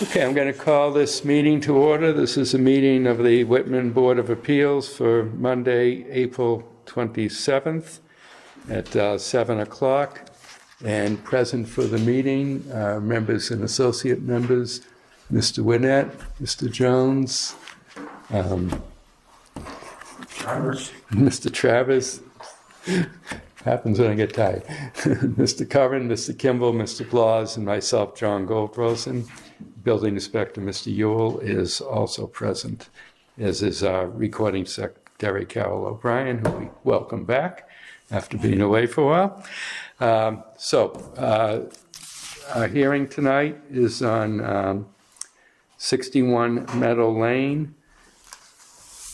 Okay, I'm going to call this meeting to order. This is a meeting of the Whitman Board of Appeals for Monday, April 27th at 7 o'clock. And present for the meeting, members and associate members, Mr. Winnett, Mr. Jones, Mr. Travers, happens when I get tired, Mr. Curran, Mr. Kimball, Mr. Blas, and myself, John Goldrosen. Building Inspector Mr. Ewell is also present, as is our recording secretary, Carol O'Brien, who we welcome back after being away for a while. Our hearing tonight is on 61 Meadow Lane,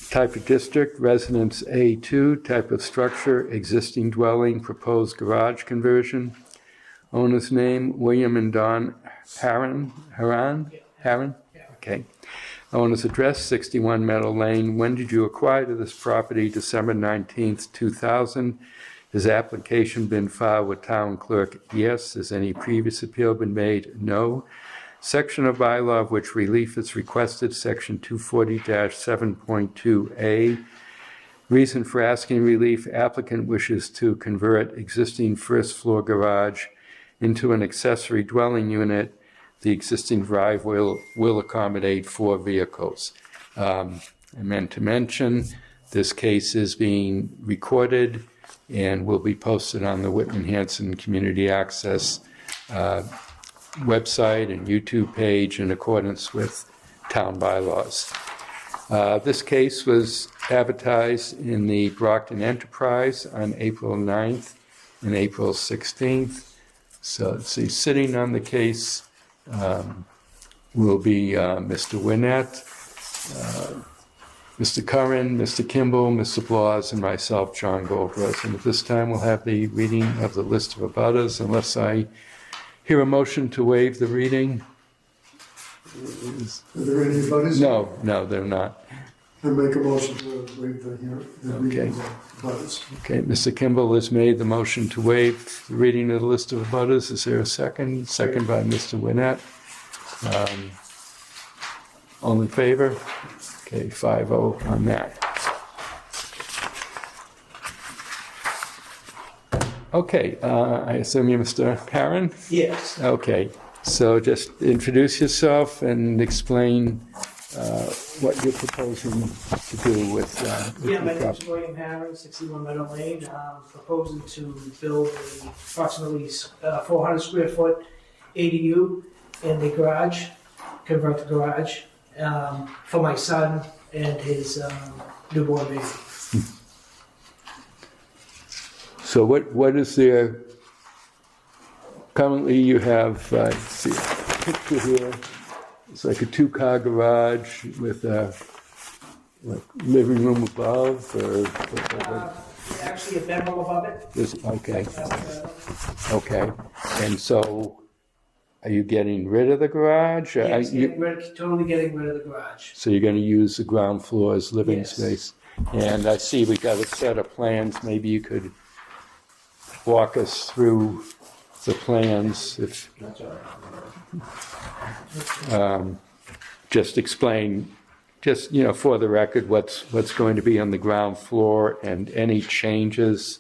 type of district, residence A2, type of structure, existing dwelling, proposed garage conversion. Owner's name, William and Don Harron? Okay. Owner's address, 61 Meadow Lane. When did you acquire this property? December 19th, 2000. Has application been filed with town clerk? Yes. Has any previous appeal been made? No. Section of bylaw of which relief is requested, section 240-7.2A. Reason for asking relief, applicant wishes to convert existing first floor garage into an accessory dwelling unit. The existing drive will accommodate 4 vehicles. I meant to mention this case is being recorded and will be posted on the Whitman Hanson Community Access website and YouTube page in accordance with town bylaws. This case was advertised in the Brockton Enterprise on April 9th and April 16th. So let's see, sitting on the case will be Mr. Winnett, Mr. Curran, Mr. Kimball, Mr. Blas, and myself, John Goldrosen. And at this time, we'll have the reading of the list of abutters, unless I hear a motion to waive the reading. Are there any abutters? No, they're not. I make a motion to waive the reading of the abutters. Okay, Mr. Kimball has made the motion to waive the reading of the list of abutters. Is there a second? Second by Mr. Winnett. All in favor? Okay, 5-0 on that. Okay, I assume you're Mr. Harron? Yes. Okay, so just introduce yourself and explain what you're proposing to do with Yeah, my your name is property. William Harron, 61 Meadow Lane. I'm proposing to build a approximately 400 square foot ADU in the garage, convert the garage for my son and his newborn baby. So what is there, currently you have, let's see, a picture here, it's like a 2-car garage with a living room above, or? Actually a bedroom above it. Okay, okay. And so, are you getting rid of the garage? Yes, totally getting rid of the garage. So you're gonna use the ground floor as living Yes. space? And I see we got a set of plans, maybe you could walk us through the plans, if, just explain, just, for the record, what's going to be on the ground floor and any changes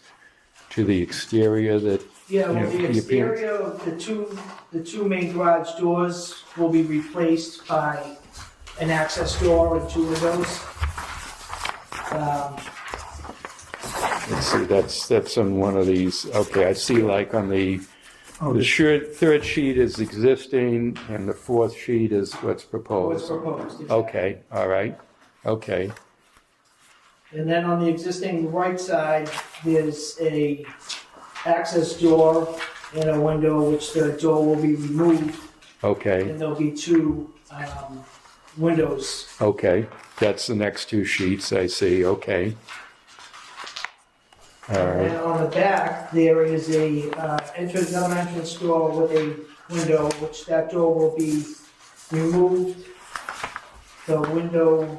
to the exterior that, Yeah, well, the the appearance. exterior of the two main garage doors will be replaced by an access door and 2 windows. Let's see, that's on one of these. Okay, I see like on the third sheet is existing and the 4th sheet is what's What's proposed. proposed. exactly. Okay, all right, okay, And then on the existing right side, there's a access door and a window, which the door will be removed, okay, and there'll be 2 windows. okay. That's the next 2 sheets, I see, okay. All And right, then on the back, there is another entrance door with a window, which that door will be removed. The window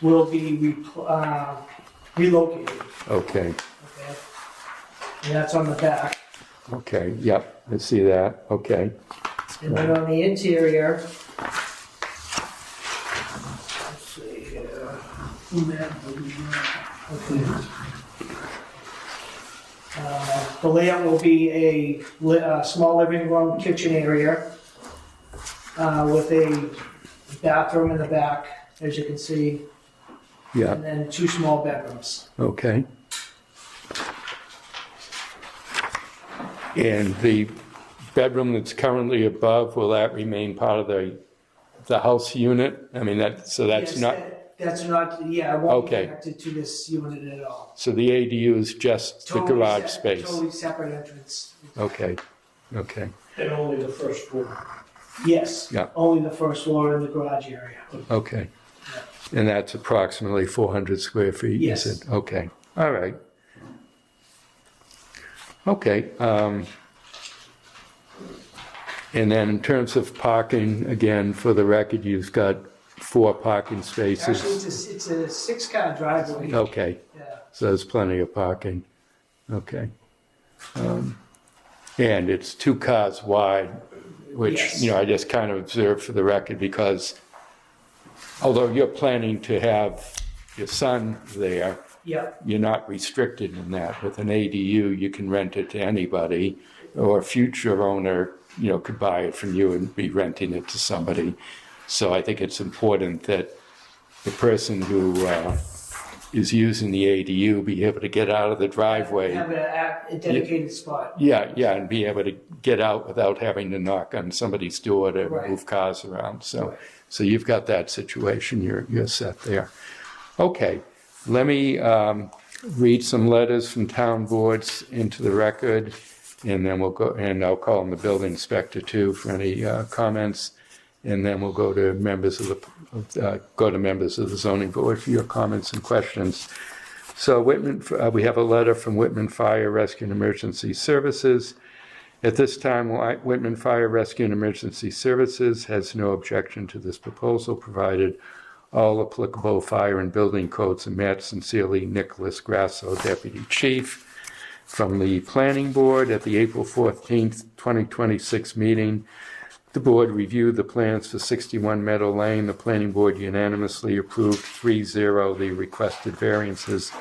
will be relocated, okay, okay? And that's on the back. okay, yep, I see that, okay. And then on the interior, let's see here. Okay. The layout will be a small living room, kitchen area with a bathroom in the back, as you can see, Yeah, and then 2 small bedrooms. okay. And the bedroom that's currently above, will that remain part of the house unit? I mean, that's Yes, not, That's not, yeah, it won't be Okay. connected to this unit at all. so the ADU is just the Totally garage space? Totally separate entrance. Okay, okay, And only the first floor. Yes. Yeah. Only the first floor in the garage area. okay. And that's approximately 400 square feet, Yes. is it? Okay, all right. Okay. And then in terms of parking, again, for the record, you've got 4 parking Actually, spaces. it's a 6-car driveway. Okay, Yeah. so there's plenty of parking. Okay. And it's 2 cars wide, which, Yes. I just kind of observed for the record because although you're planning to have your son there, Yeah. you're not restricted in that. With an ADU, you can rent it to anybody, or a future owner, could buy it from you and be renting it to somebody. So I think it's important that the person who is using the ADU be able to get out of the driveway. Have a dedicated spot. Yeah, and be able to get out without having to knock on somebody's door to Right. move cars around. So, Right. so you've got that situation. You're set there. Okay, let me read some letters from town boards into the record, and then we'll go. And I'll call on the building inspector too for any comments, and then we'll go to members of the zoning board for your comments and questions. So Whitman, we have a letter from Whitman Fire Rescue and Emergency Services. At this time, Whitman Fire Rescue and Emergency Services has no objection to this proposal, provided all applicable fire and building codes are met. Sincerely, Nicholas Grasso, Deputy Chief. From the Planning Board, at the April 14th, 2026 meeting, the board reviewed the plans for 61 Meadow Lane. The Planning Board unanimously approved 3-0 the requested variances.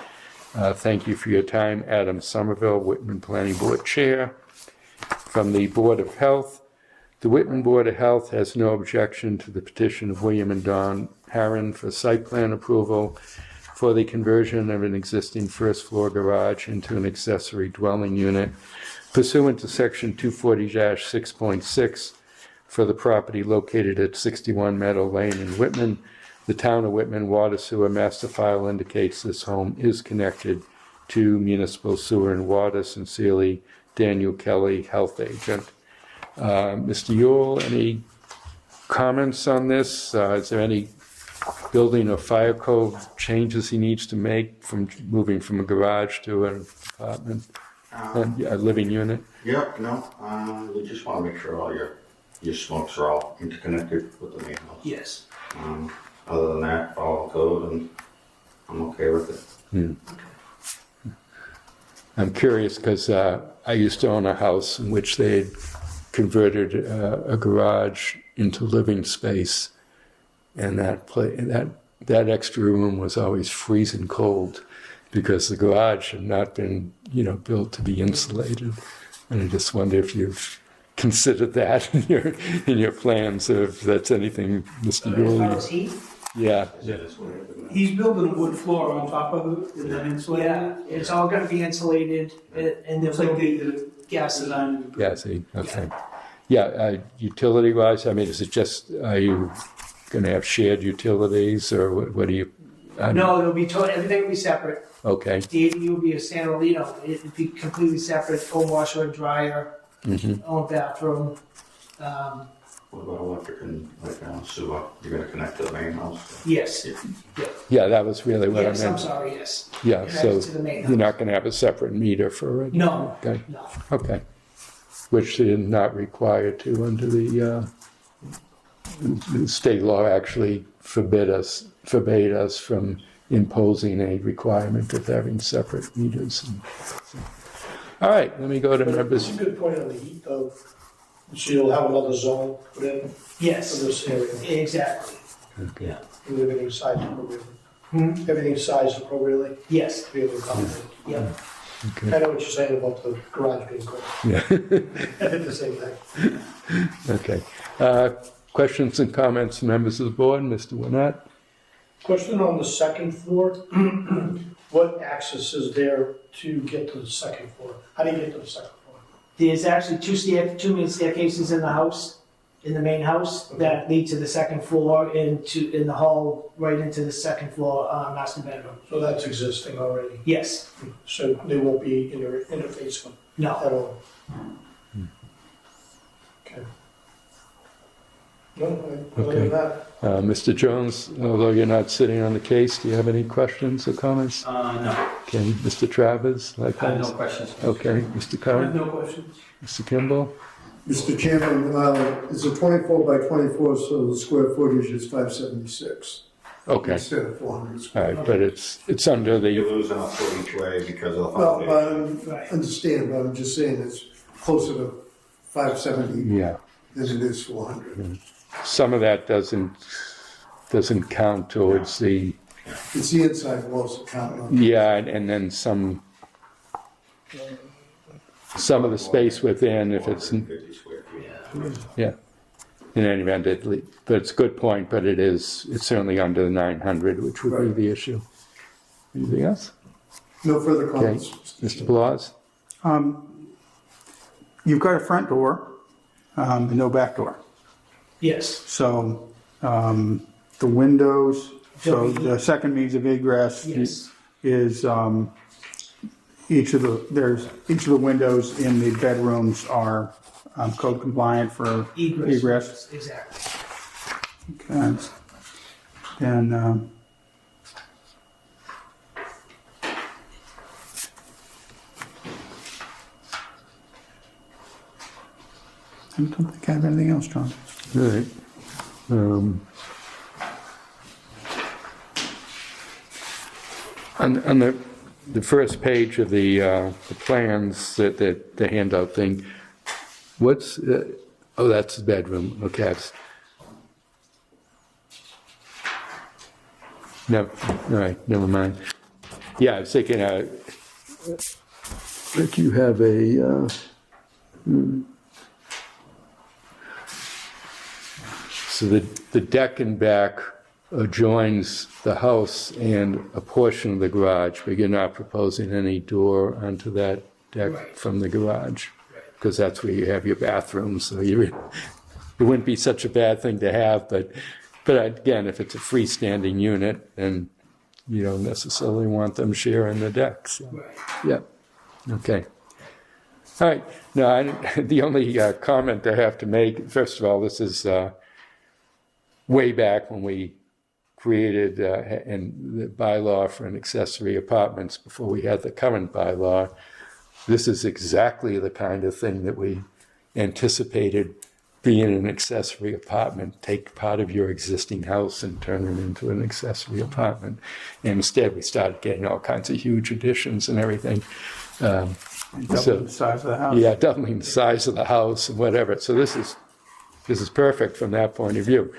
Thank you for your time. Adam Somerville, Whitman Planning Board Chair. From the Board of Health, the Whitman Board of Health has no objection to the petition of William and Dawn Harron for site plan approval for the conversion of an existing first-floor garage into an accessory dwelling unit pursuant to Section 240-6.6 for the property located at 61 Meadow Lane in Whitman. The Town of Whitman Water Sewer Master File indicates this home is connected to municipal sewer and water. Sincerely, Daniel Kelly, Health Agent. Mr. Yule, any comments on this? Is there any building or fire code changes he needs to make from moving from a garage to an apartment, a living unit? Yep, no, we just want to make sure all your smokes are all interconnected with the main house. Yes. Other than that, follow the code and I'm okay with it. I'm curious because I used to own a house in which they had converted a garage into living space, and that extra room was always freezing cold because the garage had not been built to be insulated. And I just wonder if you've considered that in your plans, or if that's anything, Mr. As far Yule. as heat? Yeah. He's building a wood floor on top of it, and then insulating Yeah, it. it's all gonna be insulated and It's there's like no gas. design. Yeah, see, okay. Yeah, utility-wise, I mean, is it just, are you going to have shared utilities, or what do you? No, it'll be everything will be separate. Okay, The ADU will be a standalone, it'll be completely separate, own washer and dryer, own bathroom. What about electric and sewer? You're gonna connect to the main house? Yes, yeah, that was really what yes, I I'm meant. sorry, yes. Yeah, Connected so to the main you're not going to have a separate meter for it? No, Okay, no. okay. Which is not required to under the state law actually forbade us from imposing a requirement of having separate meters. All right, let me go to members. That's a good point on the heat though. So you'll have another zone put in for Yes, this area, exactly. Okay. and everything's sized appropriately. Hmm? Everything's sized appropriately Yes, to be able to accommodate. yep. I know what you're saying about the garage being quick. Yeah. I did the same thing. Okay. Questions and comments, members of the board? Mr. Winnett? Question on the second floor. What access is there to get to the second floor? How do you get to the second floor? There's actually two main staircases in the house, in the main house, that lead to the second floor in the hall, right into the second floor, master bedroom. So that's existing already. Yes, So they won't be interfacing no, at all. Okay. No, other than that, Mr. Jones, although you're not sitting on the case, do you have any questions or comments? No, Okay. Mr. Travers, I have likewise? no questions. Okay. Mr. I Curran? have no questions. Mr. Kimball? Mr. Chairman, it's a 24 by 24, so the square footage is 576 Okay. instead of 400 All square. right, but it's under the, You're losing a foot each way because of the Well, foundation. I understand, but I'm just saying it's closer to 570 yeah. than it is 400. Some of that doesn't count towards the, It's the inside walls that count on. yeah, and then some of the space within, if it's, 450 square feet. yeah. In any event, but it's a good point, but it's certainly under the 900, which would be Right. the issue. Anything else? No further Okay. comments. Mr. Blas? You've got a front door, and no back door. yes, So, the windows, so the second means of egress yes, is, each of the windows in the bedrooms are code compliant for egress. egress. Exactly. Okay. And, I don't think I have anything else, John. All right. On the first page of the plans, the handout thing, what's, oh, that's the bedroom, okay. No, all right, never mind. Yeah, I was thinking, like you have a, so the deck in back adjoins the house and a portion of the garage, but you're not proposing any door onto that deck Right. from the garage, Right. because that's where you have your bathroom, so it wouldn't be such a bad thing to have, but again, if it's a freestanding unit, then you don't necessarily want them sharing the deck, so, Right. yeah, okay. All right, no, the only comment I have to make, first of all, this is way back when we created the bylaw for an accessory apartments before we had the current bylaw. This is exactly the kind of thing that we anticipated being an accessory apartment. Take part of your existing house and turn it into an accessory apartment. And instead, we started getting all kinds of huge additions and everything. Double the size of the house. Yeah, doubling the size of the house and whatever. So this is perfect from that point of view.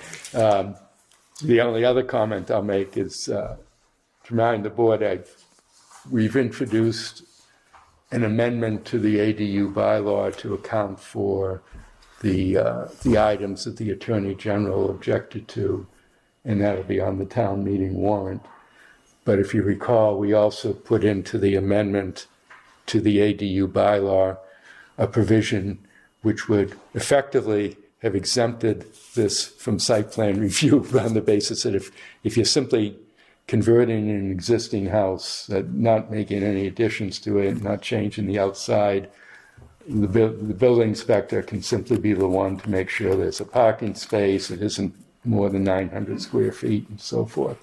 The only other comment I'll make is to remind the board we've introduced an amendment to the ADU bylaw to account for the items that the Attorney General objected to, and that'll be on the town meeting warrant. But if you recall, we also put into the amendment to the ADU bylaw a provision which would effectively have exempted this from site plan review on the basis that if you're simply converting an existing house, not making any additions to it, not changing the outside, the building inspector can simply be the one to make sure there's a parking space, it isn't more than 900 square feet and so forth.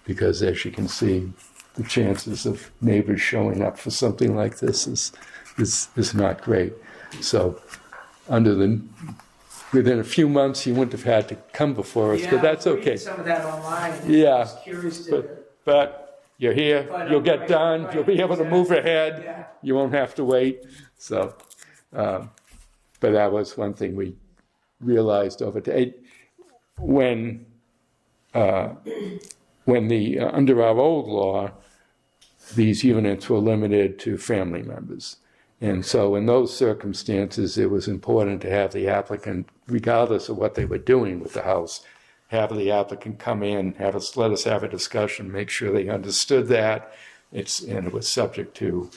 Because as you can see, the chances of neighbors showing up for something like this is not great. So within a few months, you wouldn't have had to come before us, but that's I was okay. reading some of that online. Yeah, I was curious to. But you're here, But, you'll get right, done, you'll be able to move ahead, Yeah. you won't have to wait, so. But But that was one thing we realized over time. When under our old law, these units were limited to family members. And so in those circumstances, it was important to have the applicant, regardless of what they were doing with the house, have the applicant come in, let us have a discussion, make sure they understood that. And it was subject to,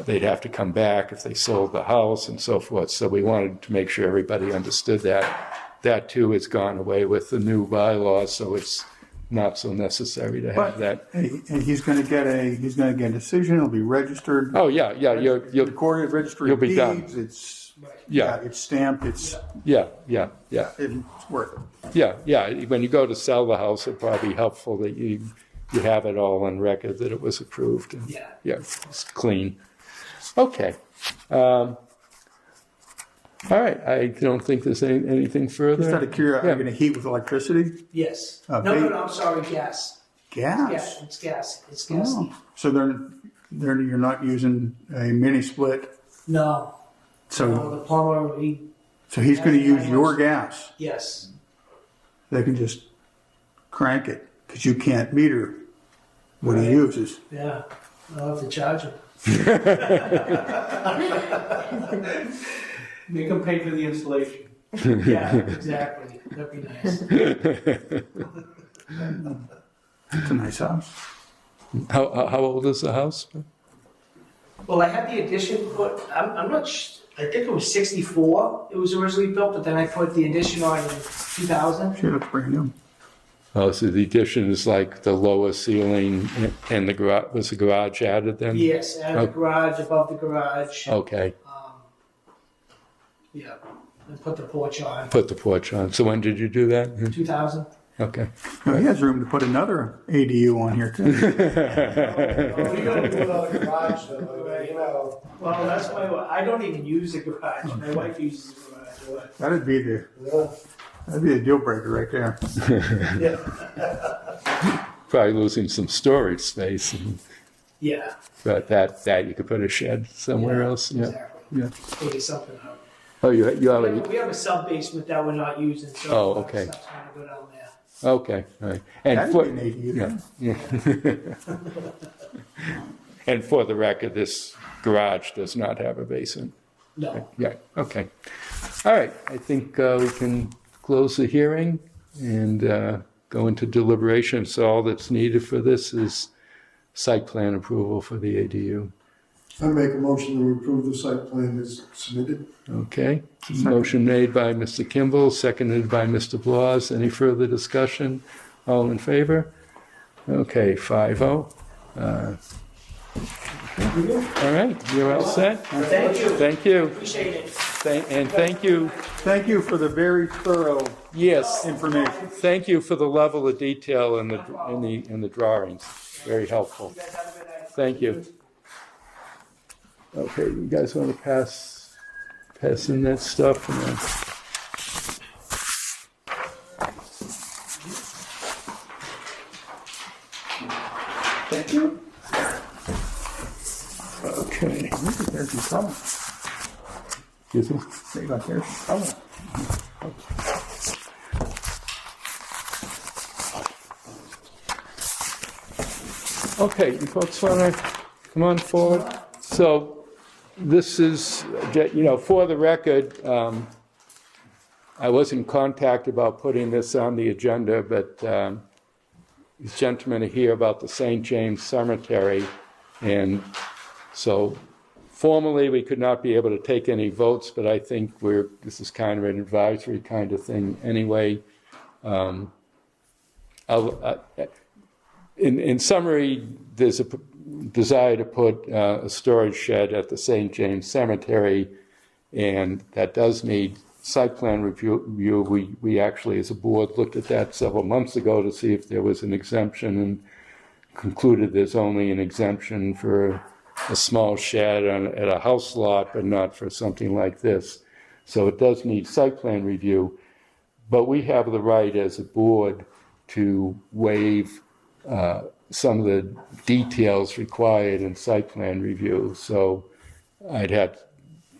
they'd have to come back if they sold the house and so forth. So we wanted to make sure everybody understood that. That too has gone away with the new bylaws, so it's not so necessary to have that. And he's gonna get a decision, it'll be registered. Oh, yeah, you'll, Recorded registry you'll of be done. deeds, it's, yeah, it's stamped, it's worth it. yeah. When you go to sell the house, it'd probably be helpful that you have it all on record that it was approved. And, Yeah. it's clean. Okay. All right, I don't think there's anything further. Just out of curiosity, Yeah. are you gonna heat with electricity? Yes. Uh, No, ba- no, no, I'm sorry, gas. Gas? Yeah, it's gas. It's gas. Oh, so you're not using a mini split, No. No, the plumber, so he's gonna use your gas. yes. They can just crank it, because you can't meter what he Right. uses. Yeah. I'll have to charge him. Make them pay for the installation. Yeah, exactly. That'd be nice. It's a nice house. How old is the house? Well, I had the addition put, I'm not, I think it was 64 it was originally built, but then I put the addition on in 2000. She looks brand new. Oh, so the addition is like the lower ceiling and the garage, was the garage added then? Yes, and the garage, above the garage. Okay, Yeah, and put the porch on. put the porch on. So when did you do that? 2000. Okay. Well, he has room to put another ADU on here too. Well, you gotta do it on the garage though, you know. Well, that's I don't even use the garage. My wife uses the garage. What? That'd be the deal breaker right there. Yeah. Probably losing some storage space, Yeah. but that you could put a shed somewhere else. Yeah. Exactly. Yeah. Figure something out. Oh, you already. We have a sub basement that we're not using, so Oh, okay. stuff's gonna go down there. Okay. All right. And That'd for, be an ADU. yeah. And for the record, this garage does not have a basement. No. Yeah. Okay. All right. I think we can close the hearing and go into deliberation. So all that's needed for this is site plan approval for the ADU. I make a motion to approve the site plan as submitted. Okay. Motion made by Mr. Kimball, seconded by Mr. Blas. Any further discussion? All in favor? Okay, 5-0. All right, you're all set? Thank you. Thank you. Appreciate it. And thank you, Thank you for the very thorough yes, information. thank you for the level of detail in the drawings. Very helpful. You guys have a good night. Thank you. Okay, you guys want to pass in that stuff? Thank you. Okay. There's some trouble. Excuse me? They got there's some trouble. Okay, you folks want to come on forward? So this is, for the record, I was in contact about putting this on the agenda, but these gentlemen are here about the St. James Cemetery, and so formally we could not be able to take any votes, but I think this is kind of an advisory kind of thing anyway. In summary, there's a desire to put a storage shed at the St. James Cemetery, and that does need site plan review. We actually, as a board, looked at that several months ago to see if there was an exemption and concluded there's only an exemption for a small shed at a house lot, but not for something like this. So it does need site plan review, but we have the right as a board to waive some of the details required in site plan review. So I'd have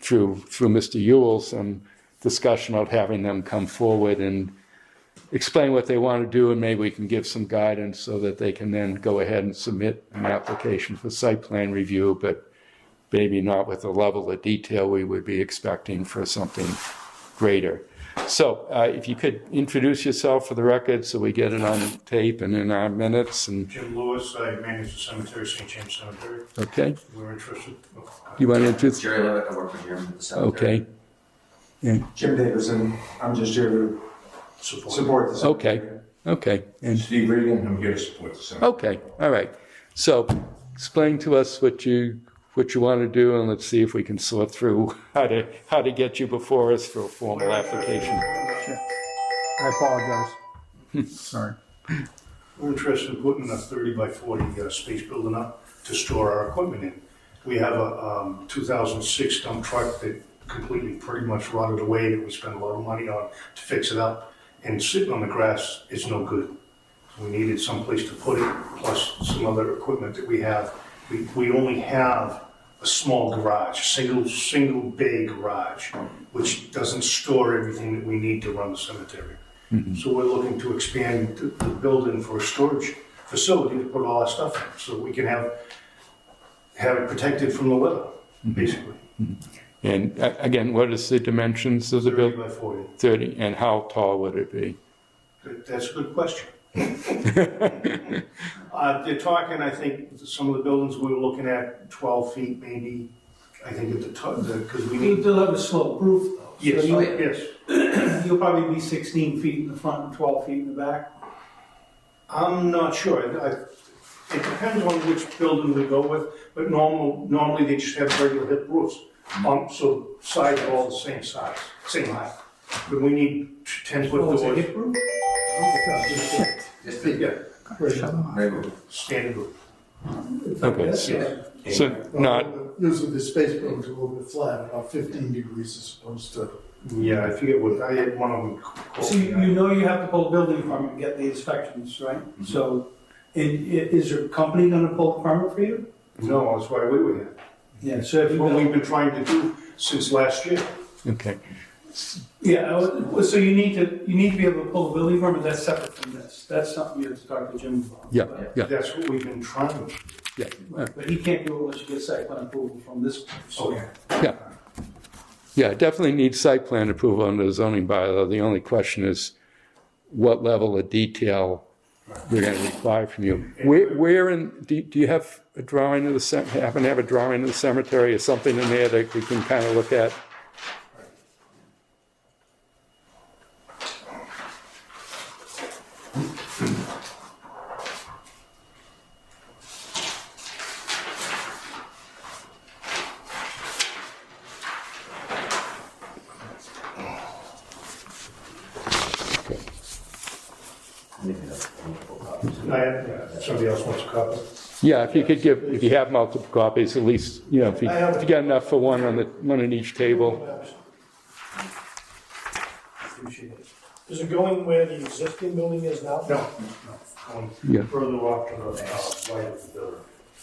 through Mr. Yule, some discussion about having them come forward and explain what they want to do, and maybe we can give some guidance so that they can then go ahead and submit an application for site plan review, but maybe not with the level of detail we would be expecting for something greater. So if you could introduce yourself for the record so we get it on tape and in our minutes. And Jim Lewis, I manage the cemetery, St. James Cemetery. okay, We're interested. you want to introduce? Jerry Levitt, I work with Jeremy at the cemetery. Okay, Jim Davison, I'm just here to support the cemetery. okay, and Steve Regan, I'm here to support the cemetery. okay, all right. So explain to us what you want to do, and let's see if we can sort through how to get you before us for a formal application. I apologize. Sorry. We're interested in putting a 30 by 40 space building up to store our equipment in. We have a 2006 dump truck that completely pretty much rotted away that we spent a lot of money on to fix it up, and sitting on the grass is no good. We needed some place to put it, plus some other equipment that we have. We only have a small garage, single bay garage, which doesn't store everything that we need to run the cemetery. So we're looking to expand the building for a storage facility to put all our stuff in, so we can have it protected from the weather, basically. And again, what is the dimensions of the 30 building? by 40. 30, and how tall would it be? That's a good question. They're talking, I think, some of the buildings we were looking at 12 feet, maybe, I think at the top, because we need. They'll have a slope roof though. Yes, So yes. you'll probably be 16 feet in the front and 12 feet in the back. I'm not sure. It depends on which building we go with, but normally they just have regular hip roofs. So sides are all the same size, same height. But we need 10-foot Oh, it's a doors. hip roof? It's the Yeah, neighborhood. standard roof. Okay, so not, Usually the space building's a little bit flat, about 15 degrees as opposed to. Yeah, I forget what, I had one of them. So you know you have to pull a building permit and get the inspections, right? So is your company gonna pull the permit for you? No, that's why we were here. Yeah, so if That's you what we've been trying to do since last year. okay. Yeah, so you need to be able to pull a building permit, that's separate from this. That's something you have to talk to Jim about. Yeah, yeah, That's what we've been trying. yeah, But he can't do it unless you get site plan approval from this. Okay. yeah. Yeah, it definitely needs site plan approval under the zoning bylaw. The only question is what level of detail we're going to require from you. Where in, do you have a drawing of the, happen to have a drawing of the cemetery or something in there that we can kind of look at? Somebody else wants a copy? Yeah, if you could give, if you have multiple copies, at least, you know, if you got enough for one on each table. Appreciate it. Is it going where the existing building is now? No, going Yeah. further off to the right of the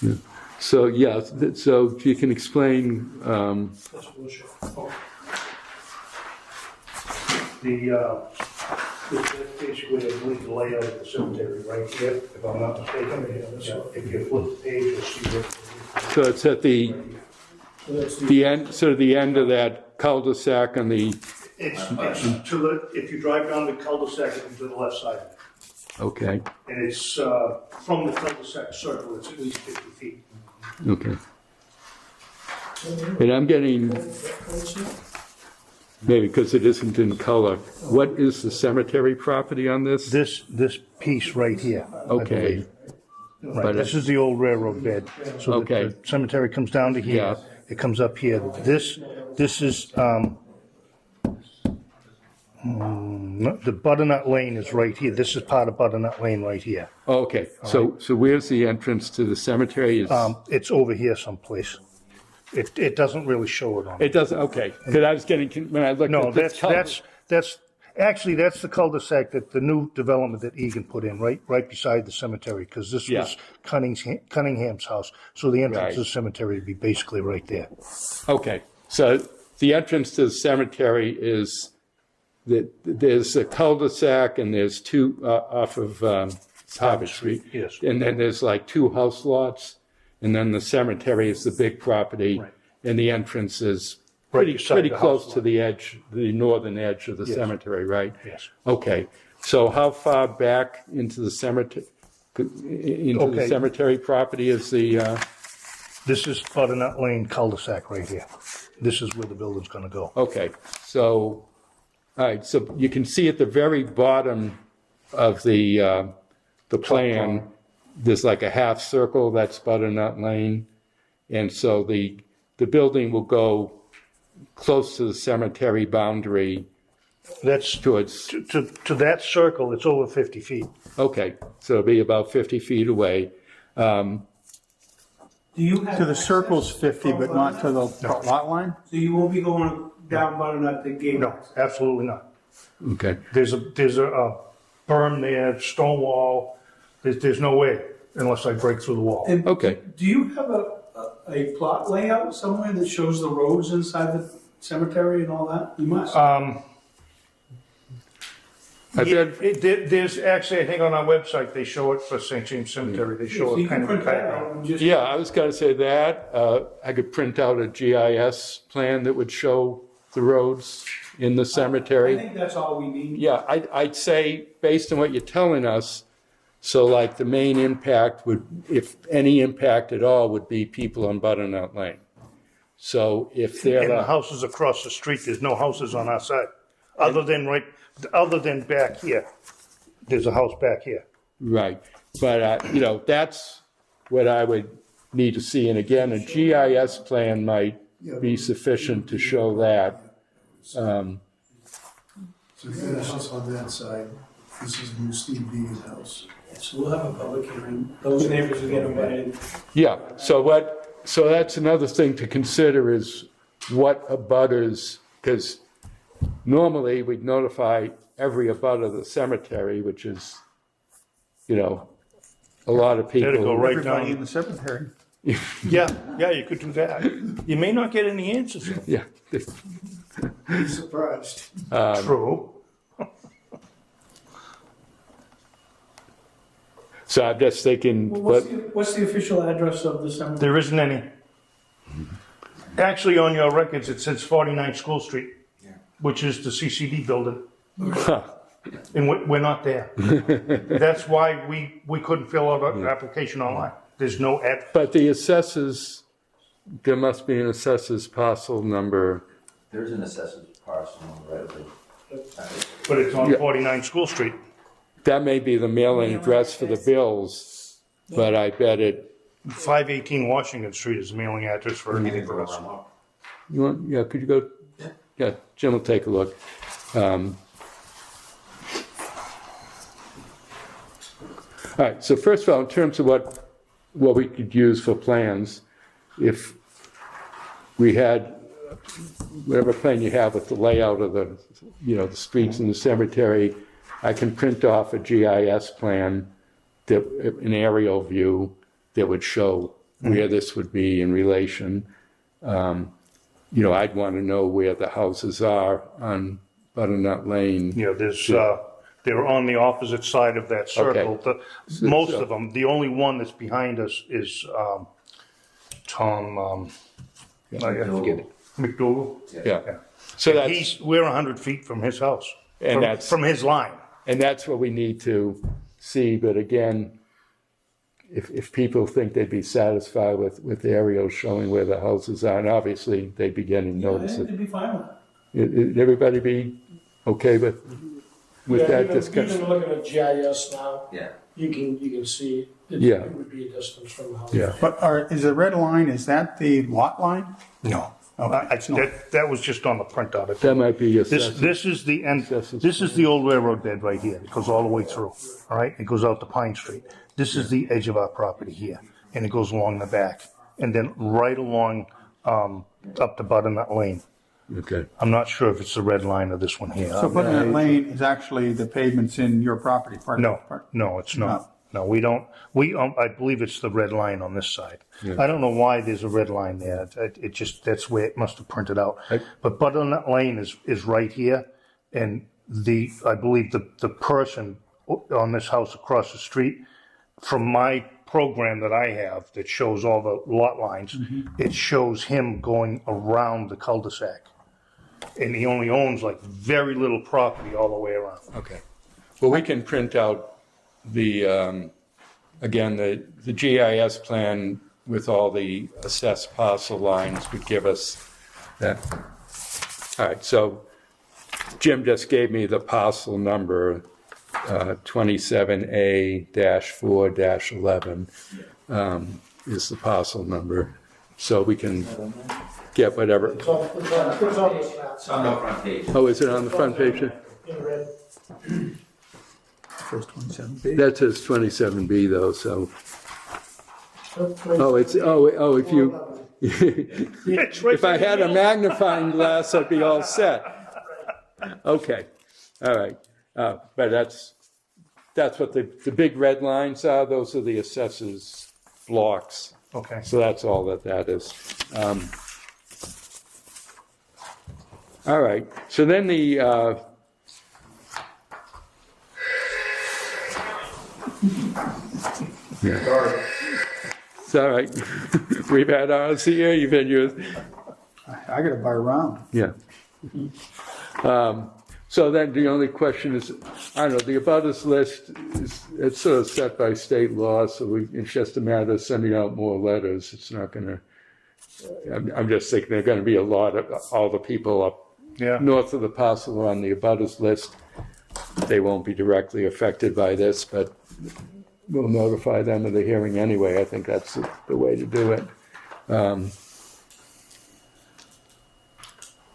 building. So, yeah, so if you can explain, That's bullshit. That's basically, I believe, the layout of the cemetery right here, if I'm not mistaken. If you flip the page, you'll see what. so it's at the So that's end, sort of the end of that cul-de-sac on the, It's to the, if you drive down the cul-de-sac, it's to the left side. okay, And it's, from the cul-de-sac circle, it's at least 50 feet. okay. And I'm getting, maybe because it isn't in color, what is the cemetery property on this? This piece right here. I Okay, believe. Right, But this is the old railroad bed. So Okay. the cemetery comes down to here, Yeah. it comes up here. This is, the Butternut Lane is right here. This is part of Butternut Lane right here. okay, so where's the entrance to the cemetery? It's over here someplace. It doesn't really show it on. It doesn't, okay, because I was getting, when I looked No, at this color. actually, that's the cul-de-sac that the new development that Egan put in, right beside the cemetery, because this Yeah. was Cunningham's house. So the entrance to the Right. cemetery would be basically right there. Okay, so the entrance to the cemetery is that there's a cul-de-sac and there's two off of Harvard Street. Yes. And then there's like two house lots, and then the cemetery is the big property, Right. and the entrance is Right pretty, beside pretty the close house to lot. the edge, the northern edge of the Yes. cemetery, right? Yes. Okay, so how far back into the cemetery, the Okay. cemetery property is the, This is Butternut Lane cul-de-sac right here. This is where the building's gonna go. okay, so, all right, so you can see at the very bottom of the plan, there's like a half circle, that's Butternut Lane. And so the building will go close to the cemetery boundary That's, towards, to that circle, it's over 50 feet. okay, so it'll be about 50 feet away. Do you have To the circle's access 50, but from not to the Butternut? lot line? So you won't be going down Butternut to Gate? No, absolutely not. Okay, There's a berm there, stone wall. There's no way unless I break through the wall. And Okay. Do you have a plot layout somewhere that shows the roads inside the cemetery and all that? You must. I bet, There's actually, I think on our website, they show it for St. James Cemetery. They show So you it can kind of print that diagram. out and just. yeah, I was gonna say that, I could print out a GIS plan that would show the roads in the I cemetery. think that's all we need. Yeah, I'd say, based on what you're telling us, so like the main impact would, if any impact at all, would be people on Butternut Lane. So if they're, And the houses across the street, there's no houses on our side, other than back here. There's a house back here. right, but, that's what I would need to see. And again, a GIS plan might be sufficient to show that. So you got a house on that side, this is new Steve Deegan's house. So we'll have a public hearing. Those neighbors will get invited. Yeah, so that's another thing to consider is what abutters, because normally we'd notify every abutter of the cemetery, which is, a lot of people. That'd go right Everybody down. in the cemetery. Yeah, you could do that. You may not get any answers. Yeah, Be surprised. True. so I'm just thinking, Well, but, what's the official address of the cemetery? There isn't any. Actually, on your records, it says 49 School Street, which is the CCD building. And we're not there. That's why we couldn't fill out an application online. There's no address. but the assessors, there must be an assessors parcel number. There's an assessment parcel on the right of But it's on Yeah. 49 School Street. That may be the mailing address for the bills, but I bet it, 518 Washington Street is the mailing address for anything for us. you want, yeah, could you go, yeah, Jim will take a look. All right, so first of all, in terms of what we could use for plans, if we had, whatever plan you have with the layout of the, the streets in the cemetery, I can print off a GIS plan, that, an aerial view that would show where this would be in relation. I'd want to know where the houses are on Butternut Lane. They're on the opposite side of that circle. Okay. Most of them. The only one that's behind us is Tom. I forget it. McDougal. Yeah. So that's, We're 100 feet from his house. And that's- from his line. and that's what we need to see, but again, if people think they'd be satisfied with aerials showing where the houses are, and obviously they'd be getting I notice. think they'd be fine with it. Everybody be okay with that discussion? Even looking at GIS now, Yeah. you can see it Yeah. it would be a distance from the house. Yeah. But is the red line, is that the lot line? No. Okay, it's not. That was just on the printout. That might be This assessed. is the end. Assessors This is the old railroad bed right here. It goes all the way through. All right, it goes out to Pine Street. This is the edge of our property here, and it goes along the back, and then right along up to Butternut Lane. Okay. I'm not sure if it's the red line or this one here. So Butternut Lane is actually the pavements in your property part? No, no, it's not. No, we don't, I believe it's the red line on this side. Yeah. I don't know why there's a red line there. It just, that's where it must have printed out. I- But Butternut Lane is right here, and I believe the person on this house across the street, from my program that I have that shows all the lot lines, it shows him going around the cul-de-sac. And he only owns like very little property all the way around. Okay. Well, we can print out the, again, the GIS plan with all the assessed parcel lines would give us that. All right, so Jim just gave me the parcel number, 27A-4-11 is the parcel number. So we can get whatever. It's on this map. It's on the front page. Oh, is it on the front page? In red. First 27B. That says 27B though, so. Oh, it's, if you, if I had a magnifying glass, I'd be all set. Okay, all right. But that's what the big red lines are. Those are the assessors' blocks. Okay. So that's all that is. All right, so then the, Sorry. it's all right. We've had ours here, you've had yours. I gotta buy a round. Yeah. So then the only question is, I don't know, the abutters list it's sort of set by state law, so it's just a matter of sending out more letters. It's not gonna, I'm just thinking there are gonna be a lot of, all the people up north of the parcel on the abutters list. They won't be directly affected by this, but we'll notify them of the hearing anyway. I think that's the way to do it.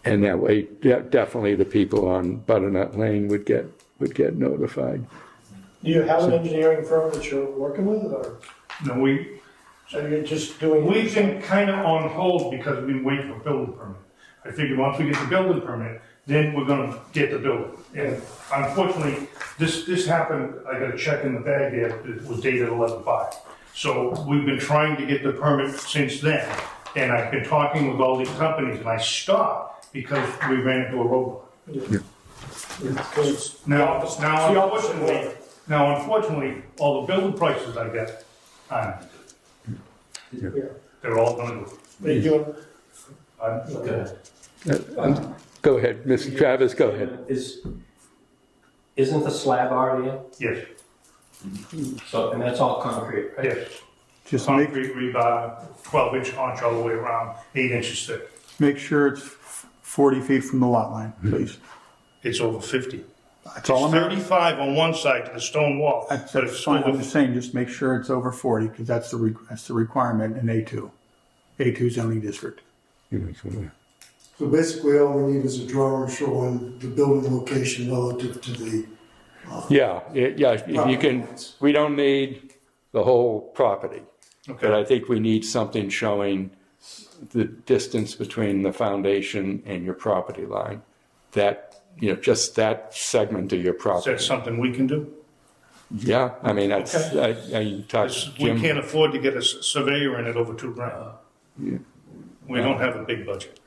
And that way, definitely the people on Butternut Lane would get notified. Do you have an engineering firm that you're working with, or No, so you're just doing? we've been kind of on hold because we've been waiting for building permit. I figured once we get the building permit, then we're gonna get the building. And unfortunately, this happened, I got a check in the bag there that was dated 11/5. So we've been trying to get the permit since then. And I've been talking with all these companies and I stopped because we ran into a roadblock. Because Now, it's the opposite way. unfortunately, all the building prices I get, Yeah. they're all gonna go. They doing, Go ahead, Mr. Travis, go ahead. Isn't the slab already in? Yes, So, and that's all concrete, right? yes. Just make, Concrete rebar, 12-inch haunch all the way around, 8 inches thick. make sure it's 40 feet from the lot line, please. It's over 50. That's all It's I'm, 35 on one side to the stone wall, that's but it's fine. I'm over, just saying, just make sure it's over 40, because that's the requirement in A2 zoning district. So basically, all we need is a drawing showing the building location relative to the. Yeah, you can, we don't need the whole property. But I think we need something showing the distance between the foundation and your property line. That, just that segment of your is property. that something we can do? Yeah, I mean, that's, I talked to We Jim. can't afford to get a surveyor in at over $2,000. We don't have a big budget.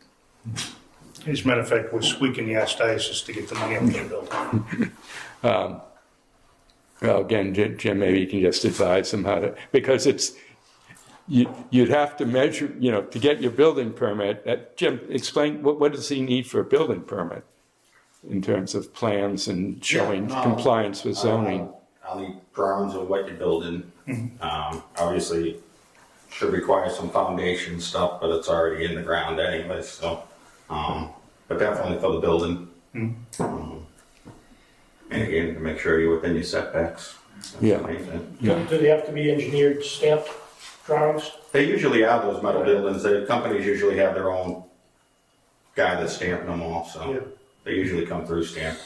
As a matter of fact, we're squeaking the archdiocese to get the money up for the building. Well, again, Jim, maybe you can just advise them how to, because you'd have to measure, to get your building permit. Jim, explain, what does he need for a building permit in terms of plans and showing compliance with zoning? I'll need drawings of what you're building. Obviously, should require some foundation stuff, but it's already in the ground anyway, so, but definitely for the building. And again, to make sure you're within your setbacks. That's Yeah. the main thing. Yeah. do they have to be engineered, stamped drawings? They usually have those metal buildings, the companies usually have their own guy that's stamping them all, Yeah. so they usually come through stamped.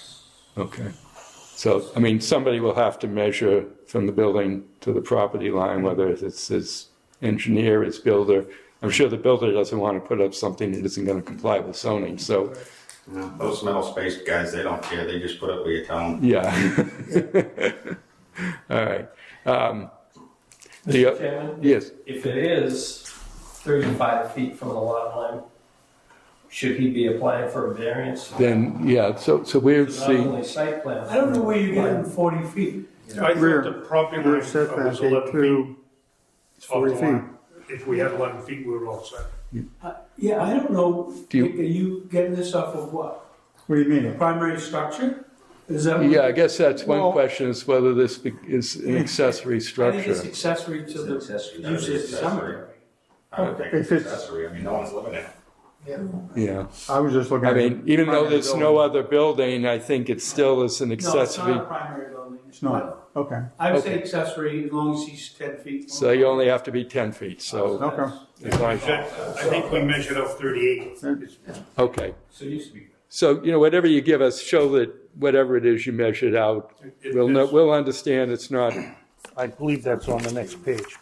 Okay. So, I mean, somebody will have to measure from the building to the property line, whether it's his engineer, his builder. I'm sure the builder doesn't want to put up something that isn't going to comply with zoning, so, Those metal space guys, they don't care, they just put up what you tell them. yeah. All right. Mr. Chairman? Yes, If it is 35 feet from the lot line, should he be applying for a variance? then, yeah, so we'll Not see. only site plan. I don't know where you're getting 40 feet. I Rear- thought the property rear line setback was 11 feet. to off 40 the feet. line. If we had 11 feet, we were all set. Yeah, I don't know, Do you- Dick, are you getting this off of what? What do you mean? Primary structure? Is that? what- Yeah, I guess that's one Well- question, is whether this is an accessory I think structure. it's accessory to the Accessory. use of the cemetery. I would think If it's it's- accessory, I mean, no one's living in it. Yeah, I was just looking I at. mean, even though primary there's no building. other building, I think it still is an No, it's not accessory. a primary building. It's not, okay, I would say Okay. accessory as long as he's 10 feet. So you only have to be 10 feet, so. okay. as long as- I think we measured out 38. Okay, So it used to be. so, whatever you give us, show that whatever it is you measured out, we'll understand it's not, I believe that's on the next page.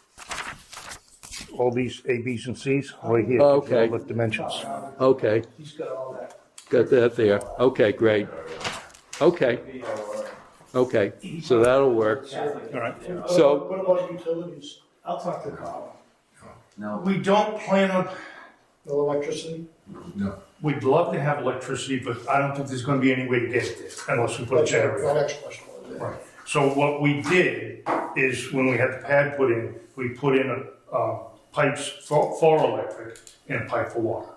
All these A, B's, and C's, right here. Okay. All the dimensions. okay, He's got all that. got that there. Okay, great. Okay, okay, so that'll work. All right. So- What about utilities? I'll talk to Carl. No, We don't plan on, No electricity? we'd love to have electricity, but I don't think there's gonna be any way to get it there unless we put a That's generator. my next question. was, Right. So what we did is when we had the pad put in, we put in pipes for electric and a pipe for water.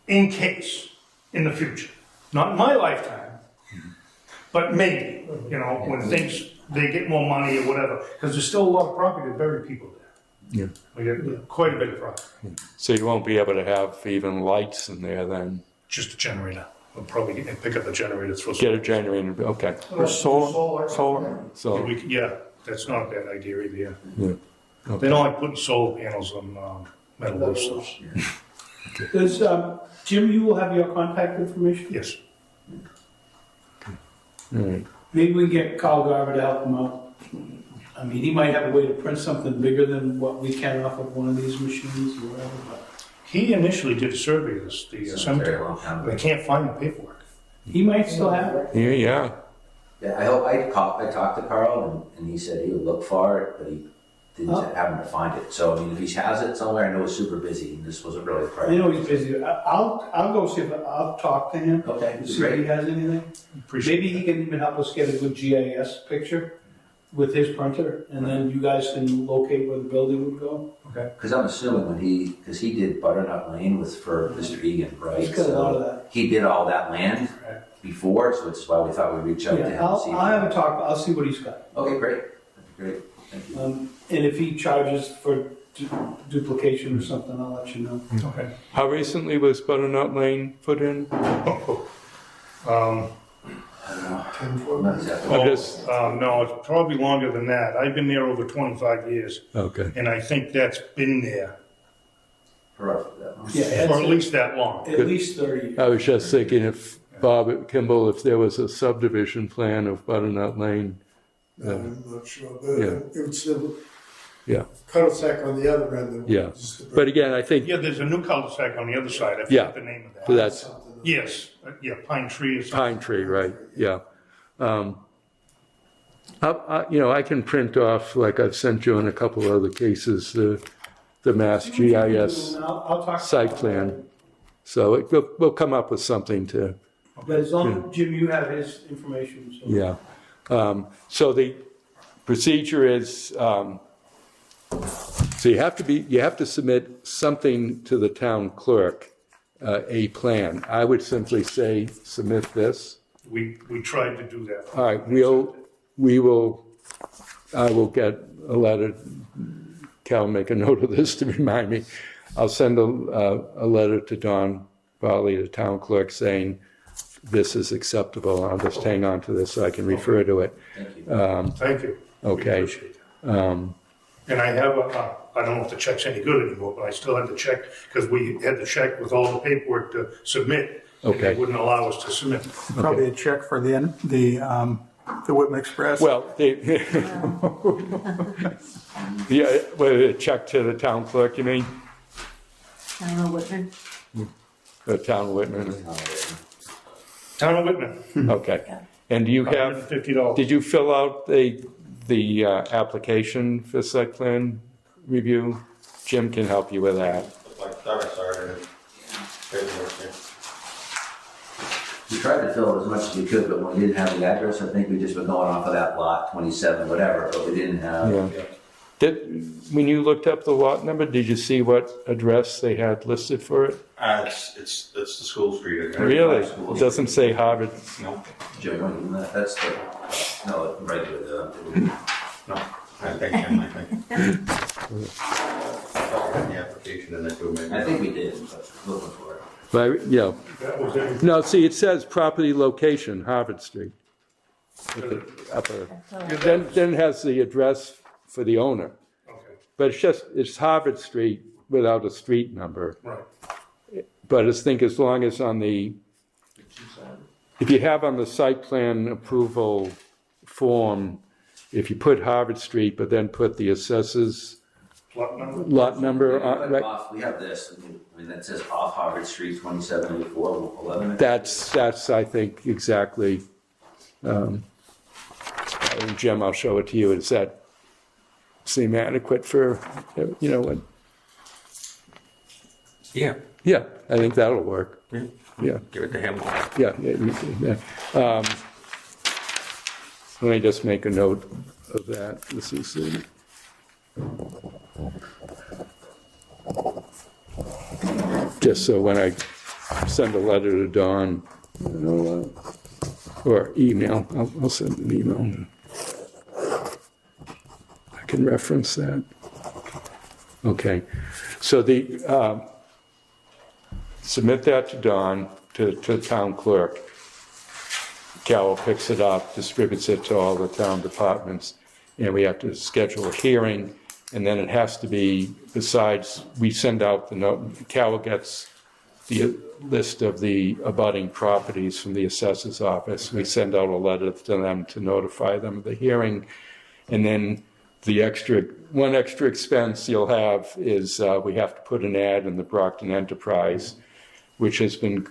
In case, in the future, not in my lifetime, but maybe, when things, they get more money or whatever, because there's still a lot of property to bury people there. Yeah. We got quite a bit of property, So you won't be able to have even lights in there then? just a generator. We'll probably pick up a generator, throw Get a generator, okay. Or solar. So, Yeah, that's not a bad idea either, yeah. yeah. They don't like putting solar panels on metal roofs. Does, Jim, you will have your contact information? Yes. All right. Maybe we can get Carl Garver to help him out. I mean, he might have a way to print something bigger than what we can off of one of these machines or whatever, but He initially did a survey of the cemetery, long time but I ago. can't find the paperwork. he might still have it. Yeah, Yeah, I talked to Carl and he said he would look for it, but he didn't happen to find it. So, I mean, if he has it somewhere, I know he's super busy and this wasn't really a I priority. know he's busy. I'll go see if, I'll talk to him. Okay, And see if he great. has anything. Appreciate Maybe he can even help us get a good GIS picture with his printer, and then you guys can locate where the building would go. Because I'm assuming because he did Butternut Lane for Mr. Egan, right? He's got a lot of that. He did all that land Right. before, so it's why we thought we'd reach out to him. Yeah, and I'll see if have he- a talk, I'll see what he's got. Okay, great. That'd be great. Thank you. And if he charges for duplication or something, I'll let you know. Okay. How recently was Butternut Lane put in? I don't know. Not exactly. I'm just- No, it's probably longer than that. I've been there over 25 years, Okay. and I think that's been there Roughly that long. Yeah, for at least that long. at least 30 years. I was just thinking if, Bob Kimball, if there was a subdivision plan of Butternut Lane. I'm not sure, Yeah. but it would still. Yeah. Cul-de-sac on the other end. that Yeah. was just But again, I think Yeah, there's a new cul-de-sac on the other side. I Yeah. forget the name of that. so that's something else. Yes, yeah, Pine Tree or something. Pine Tree, right? Yeah. I can print off, like I've sent you in a couple other cases, the Mass GIS I'll talk. site plan. So we'll come up with something to, But as long, Jim, you have his information, so. yeah. So the procedure is, so you have to submit something to the town clerk, a plan. I would simply say, submit this. We tried to do that. All right, I will get a letter, Cal, make a note of this to remind me. I'll send a letter to Don Barley, the town clerk, saying this is acceptable. I'll just hang on to this so I can refer to it. Thank you. Thank you. We Okay. appreciate that. And I have I don't know if the check's any good anymore, but I still had to check, because we had to check with all the paperwork to submit. And Okay. they wouldn't allow us to submit. Probably a check for the Whitman Express. Well, yeah, well, a check to the town clerk, you mean? Whitman. The town of Whitman, Town of Whitman, okay. And do you have, $150. did you fill out the application for site plan review, Jim can help you with that. Like, sorry. Paperwork, yeah. We tried to fill it as much as we could, but when we didn't have the address, I think we just were going off of that lot, 27, whatever, but we didn't have. Yeah. When you looked up the lot number, did you see what address they had listed for it? It's the school street. Okay? Really? It doesn't say Harvard. No, Joe, that's the, no, regular, no. I think. The application in it too, maybe. I think we did, but looking for it. But, yeah. That was it. No, see, it says property location, Harvard Street. At the upper. Then it has the address for the owner. Okay, But it's Harvard Street without a street number. right. But I think as long as if you have on the site plan approval form, if you put Harvard Street, but then put the assessors lot number on, right? We have this, I mean, that says off Harvard Street, 2784, 11. That's I think exactly. Jim, I'll show it to you. Does that seem adequate for what? Yeah. Yeah, I think that'll work. Yeah. Give it to him. Yeah. Let me just make a note of that. This is just so when I send a letter to Dawn, or email, I'll send an email. I can reference that. Okay. So submit that to Dawn, to the town clerk. Carol picks it up, distributes it to all the town departments, and we have to schedule a hearing, and then it has to be, besides, we send out the note, Carol gets the list of the abutting properties from the assessor's office. We send out a letter to them to notify them of the hearing, and then one extra expense you'll have is we have to put an ad in the Brockton Enterprise, which has been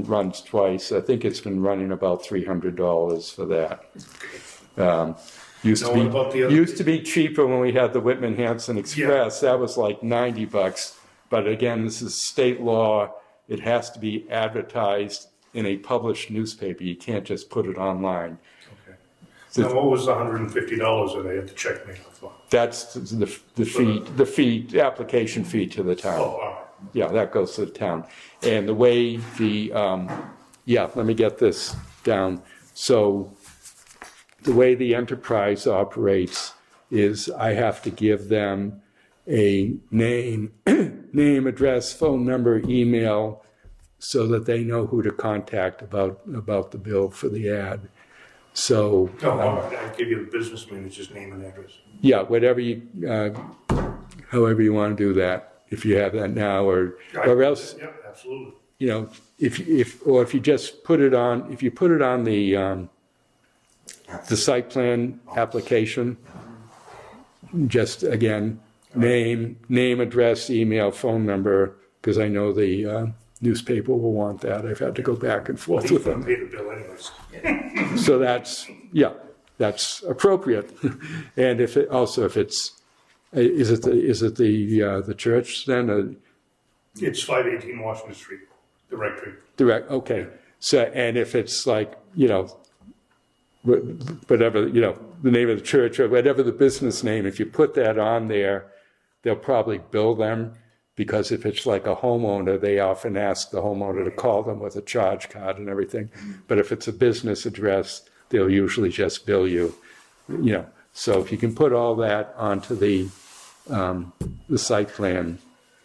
runs twice. I think it's been running about $300 for that. Used to be cheaper when we had the Whitman Hanson Express. Yeah. That was like $90. But again, this is state law. It has to be advertised in a published newspaper. You can't just put it online. Okay. Now, what was the $150 that I had to check me for? That's the fee, the application fee to the town. Oh, all right. Yeah, that goes to the town. And the way let me get this down. So the way the enterprise operates is I have to give them a name, address, phone number, email, so that they know who to contact about the bill for the ad. So I give you the business manager's name and address. Yeah, whatever however you want to do that. If you have that now, or else, yeah, absolutely. If you just put it on, if you put it on the site plan application, just again, name, address, email, phone number, because I know the newspaper will want that. I've had to go back and forth with them. Pay the bill anyways. So that's appropriate. And if it's is it the church then? It's 518 Washington Street, directory. Direct. Okay. So, and if it's like whatever the name of the church or whatever the business name, if you put that on there, they'll probably bill them, because if it's like a homeowner, they often ask the homeowner to call them with a charge card and everything. But if it's a business address, they'll usually just bill you. So if you can put all that onto the site plan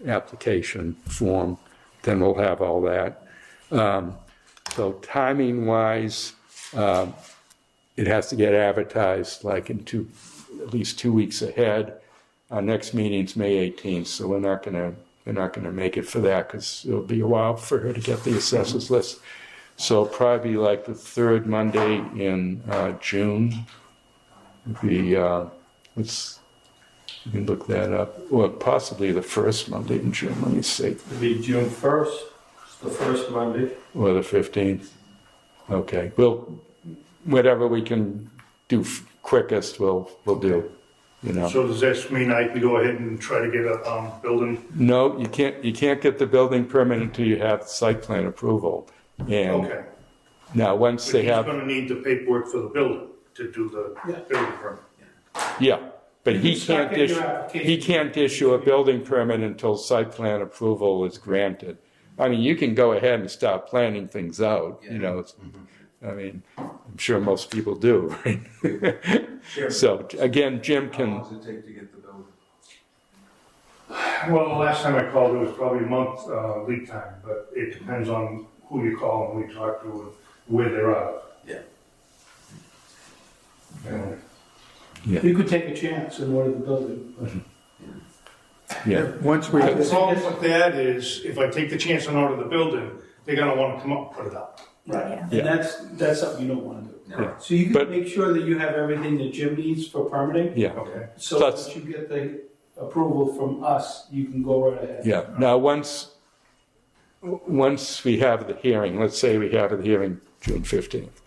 application form, then we'll have all that. So timing wise, it has to get advertised like in at least 2 weeks ahead. Our next meeting's May 18th, so we're not gonna make it for that, because it'll be a while for her to get the assessors list. So probably like the third Monday in June would be, you can look that up, or possibly the first Monday in June. Let me see. It'd be June 1st, it's the first Monday. Or the 15th. Okay. Well, whatever we can do quickest, we'll do, you know. So does this mean I can go ahead and try to get a building? No, you can't get the building permit until you have site plan approval. And Okay. now, once But they he's have, gonna need the paperwork for the building to do the building permit. yeah, but You he can start can't getting your issue, application. he can't issue a building permit until site plan approval is granted. I mean, you can go ahead and start planning ththings out, you know, I mean, I'm sure most people do, right? So, again, Jim How can, long does it take to get the building? Well, the last time I called, it was probably a month lead time, but it depends on who you call and who you talk to and where they're at. Yeah. You could take a chance and order the building. yeah, Once we, The problem with that is, if I take the chance and order the building, they're gonna wanna come up and put it up. Right. Yeah. And that's something you don't want to do. No. So you But- can make sure that you have everything that Jim needs for permitting. yeah. Okay. So Plus- once you get the approval from us, you can go right ahead. Yeah, now, once we have the hearing, let's say we have the hearing June 15th,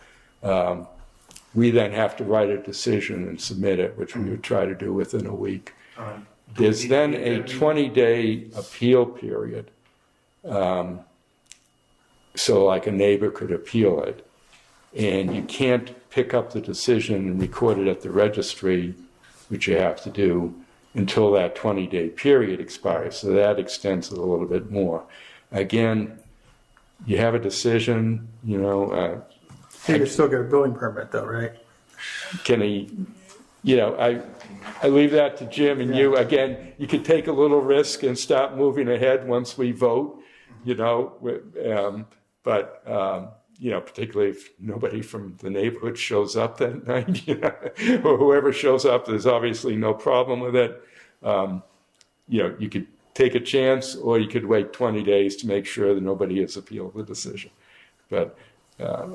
we then have to write a decision and submit it, which we would try to do within a week. All right. There's then a 20-day appeal period. So like a neighbor could appeal it. And you can't pick up the decision and record it at the registry, which you have to do, until that 20-day period expires. So that extends it a little bit more. Again, you have a decision, you know, you can still get a building permit though, right? can he, you know, I leave that to Jim and you. Again, you could take a little risk and start moving ahead once we vote, you know, you know, particularly if nobody from the neighborhood shows up that night, you know, or whoever shows up, there's obviously no problem with it. You know, you could take a chance, or you could wait 20 days to make sure that nobody has appealed the decision. But,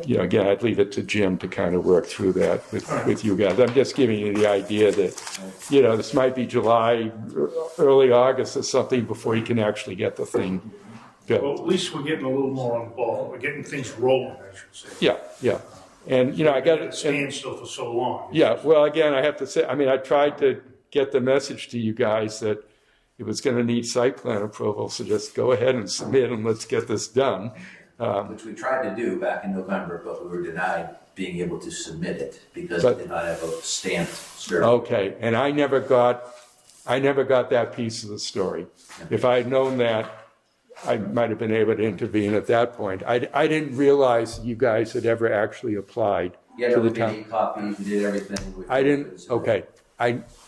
you know, again, I'd leave it to Jim to kind of work through that with you guys. I'm just giving you the idea that, you know, this might be July, early August or something before you can actually get the thing Well, built. at least we're getting a little more on the ball. We're getting things rolling, I should say. Yeah, yeah. And, you know, I got It's it. standstill for so long. Yeah, well, again, I have to say, I mean, I tried to get the message to you guys that it was going to need site plan approval, so just go ahead and submit and let's get this done. Which we tried to do back in November, but we were denied being able to submit it because But- we did not have a stamped certificate. Okay, and I never got that piece of the story. If I had known that, I might have been able to intervene at that point. I didn't realize you guys had ever actually applied Yeah, to no, the we did town. 8 copies, we did everything. I didn't, okay.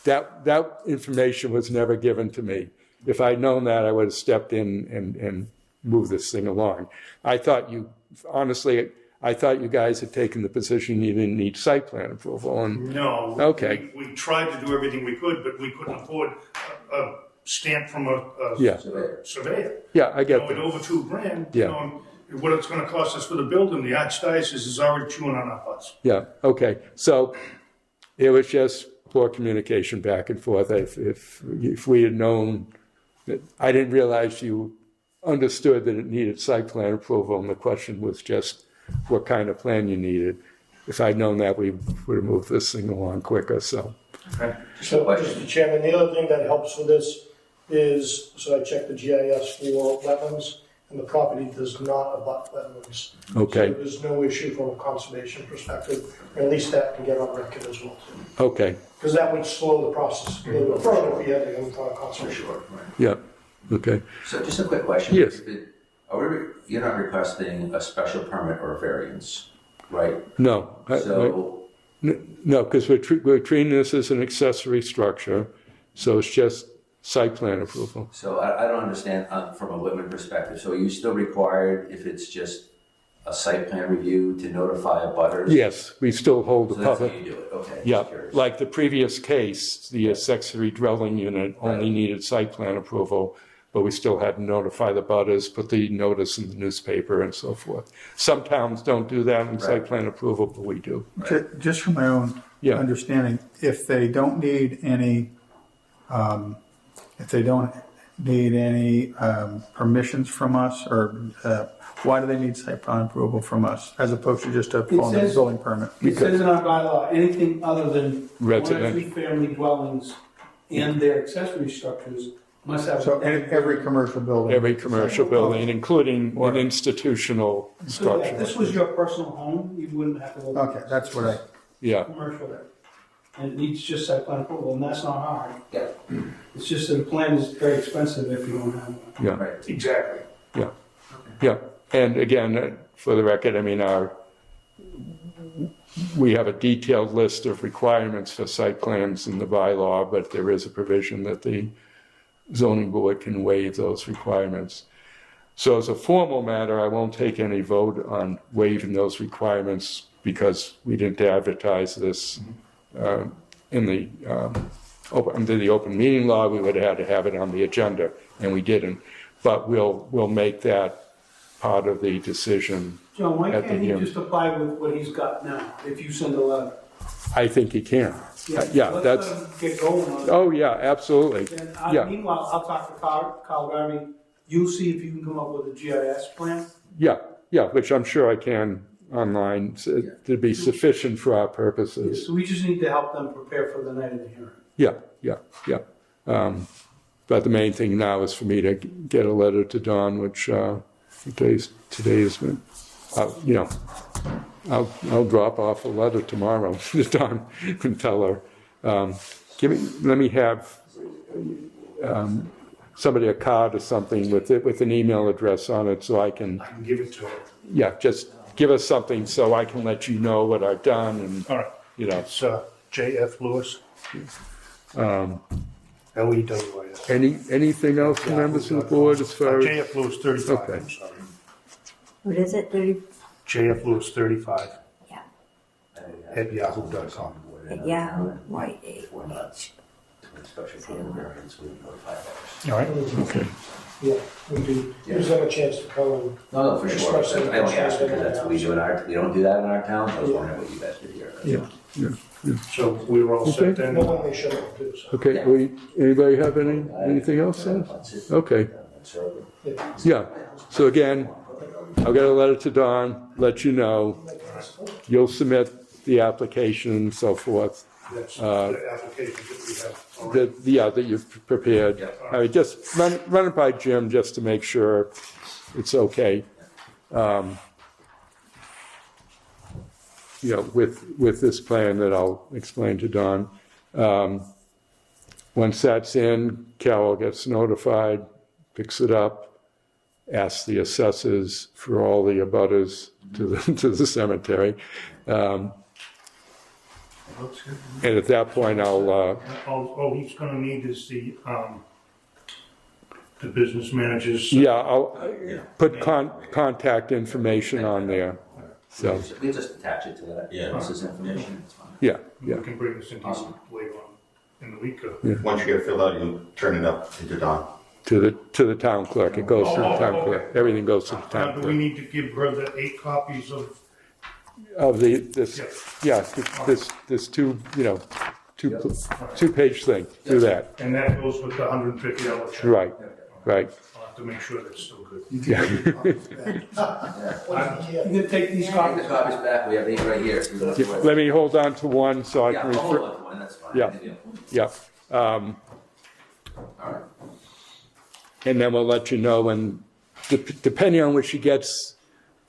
That information was never given to me. If I'd known that, I would have stepped in and moved this thing along. Honestly, I thought you guys had taken the position you didn't need site plan approval, and No. Okay. We tried to do everything we could, but we couldn't afford a stamp from a yeah, surveyor. yeah, I You get know, at that. over $2,000, Yeah. you know, what it's gonna cost us for the building, the archdiocese is already chewing on our butts. Yeah, okay. So it was just poor communication back and forth. If we had known, I didn't realize you understood that it needed site plan approval, and the question was just what kind of plan you needed. If I'd known that, we would have moved this thing along quicker, so. So, Mr. Chairman, the other thing that helps with this is, so I checked the GIS for wetlands, and the property does not abut wetlands. Okay, So there's no issue from a conservation perspective, or at least that can get on record as well. okay, Because that would slow the process a little bit further if we had to go to conservation. yeah, okay. So just a quick question. Yes. You're not requesting a special permit or a variance, right? No, no, because we're treating this as an accessory structure, so it's just site plan approval. So I don't understand from a Whitman perspective. So are you still required, if it's just a site plan review, to notify abutters? Yes, we still hold the So that's how public. you do it, okay. Yeah, just curious. like the previous case, the accessory dwelling unit only needed site plan approval, but we still had to notify the butters, put the notice in the newspaper and so forth. Some towns don't do that in site plan approval, but we do. Just from my own Yeah. understanding, if they don't need any, if they don't need any permissions from us, or why do they need site plan approval from us, as opposed to just a says- building permit? It says in our bylaw, anything other than one or Residential. two family dwellings and their accessory structures must have. So every commercial building? Every commercial building, including Or- an institutional So if structure. this was your personal home, you wouldn't have to go. Okay, that's what I, Yeah, Commercial there. And it needs just site plan approval, and that's not hard. Yeah. It's just that the plan is very expensive if you don't have one. yeah, Right. Exactly. yeah. And again, for the record, I mean, we have a detailed list of requirements for site plans in the bylaw, but there is a provision that the zoning board can waive those requirements. So as a formal matter, I won't take any vote on waiving those requirements because we didn't advertise this under the open meeting law. We would have had to have it on the agenda, and we didn't. But we'll make that part of the decision. John, why At the can't he hearing. just apply with what he's got now, if you send a letter? I think he can. Yeah, Let's that's, let him get going on it. oh, yeah, absolutely. And Yeah. meanwhile, I'll talk to Carl Garvey. You'll see if you can come up with a GIS plan. Yeah, which I'm sure I can online to be sufficient for our purposes. So we just need to help them prepare for the night of the hearing. Yeah. But the main thing now is for me to get a letter to Dawn, which today has been, I'll drop off a letter tomorrow to Dawn and tell her, let me have somebody a card or something with an email address on it so I can, give it to her. yeah, just give us something so I can let you know what I've done and, All right, you know. it's J.F. Lewis, L-E-W-I-S. Anything else, from members of the board, as far as? J.F. Lewis 35, Okay. I'm sorry. What is it, 30, J.F. Lewis 35 yeah, at yahoo.com. at Yahoo, Y-A-H. Special permit variance, we notify that. All right, Okay. Yeah, we do. Gives them a chance to come and. No, for sure. Express it. I only ask because that's what we do in our, we don't do that in our town, I was wondering what you guys did here. Yeah. So we were all Okay. set then. No one may show up too, so. Okay, anybody have anything else then? That's it. Okay, yeah, so again, I'll get a letter to Dawn, let you know, you'll submit the application and so forth, That's the application that we have already. that you've prepared. I mean, just run it by Jim just to make sure it's okay. With this plan that I'll explain to Dawn. Once that's in, Carol gets notified, picks it up, asks the assessors for all the abutters to the cemetery. And at that point, I'll, all he's gonna need is the business manager's. I'll put contact information on there. So, We just attach it to that. Yeah. This is information, it's fine. yeah. We can bring this into you later on in the week. Once you get it filled out, you turn it up into Dawn. To the town clerk, it goes to the town clerk, everything goes to the Now, town do we clerk. need to give her the 8 copies of? Of this two, two-page thing, do that, And that goes with the $150 check. right. I'll have to make sure that's still good. Yeah. You can take these Take copies. the copies back, we have 8 right here. Let me hold on to one so I Yeah, can I'll hold refer, on to one, that's fine. Yeah. yeah. All right. And then we'll let you know when, depending on when she gets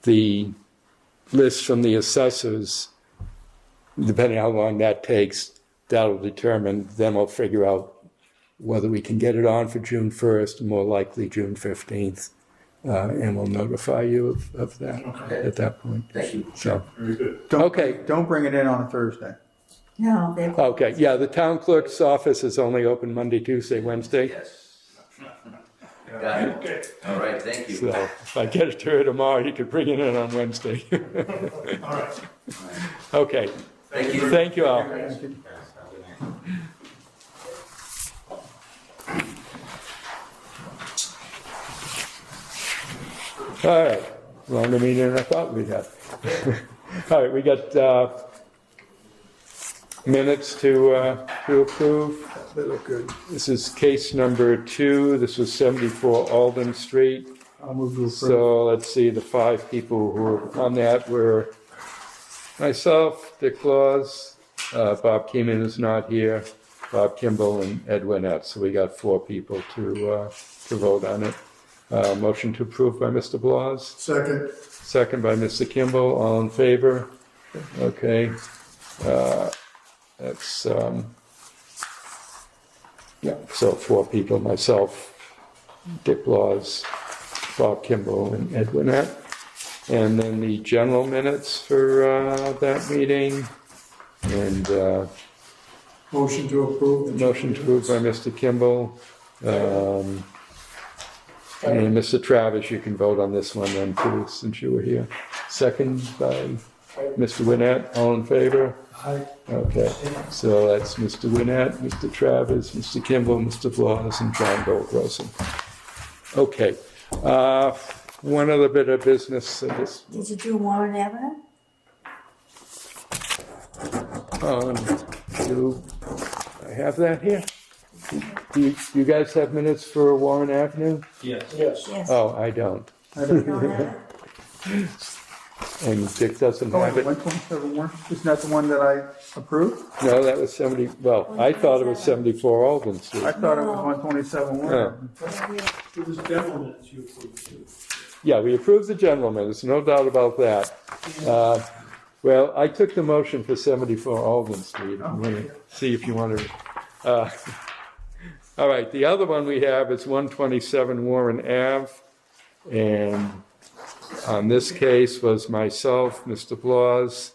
the list from the assessors, depending how long that takes, that'll determine, then we'll figure out whether we can get it on for June 1st, more likely June 15th. And we'll notify you of that at that point. Thank you. So, Very good. okay. Don't bring it in on a Thursday. No, they're, Okay, yeah, the town clerk's office is only open Monday, Tuesday, Wednesday. Yes. Got it. Okay. All right, thank you. So if I get it to her tomorrow, you could bring it in on Wednesday. All right. Okay, Thank you. thank you all. All right, longer meeting than I thought we'd have. All right, we got minutes to approve. they look good. This is case number 2. This was 74 Alden Street. I'll move to approve. So let's see, the 5 people who were on that were myself, Dick Laws, Bob Keeman is not here, Bob Kimball, and Ed Winnett. So we got 4 people to vote on it. Motion to approve by Mr. Blas. Second, Second by Mr. Kimball. All in favor? Okay. That's, yeah, so 4 people, myself, Dick Laws, Bob Kimball, and Ed Winnett. And then the general minutes for that meeting. And motion to approve. motion to approve by Mr. Kimball. And Mr. Travis, you can vote on this one then too, since you were here. Second by Mr. Winnett, all in favor? Aye. Okay, so that's Mr. Winnett, Mr. Travis, Mr. Kimball, Mr. Blas, and John Goldrosen. Okay, one other bit of business. Did you do Warren Avenue? Do I have that here? Do you guys have minutes for Warren Avenue? Yes. Yes. Yes. Oh, I don't. I don't- You don't have it? And Dick doesn't Oh, have it. 127 Warren, isn't that the one that I approved? No, that was 70, well, I thought it was 74 Alden Street. I thought it was 127 Warren. It was general minutes you approved too. Yeah, we approved the general minutes, no doubt about that. Well, I took the motion for 74 Alden Street. I'm going to see if you want to. All right, the other one we have is 127 Warren Ave. And on this case was myself, Mr. Blas,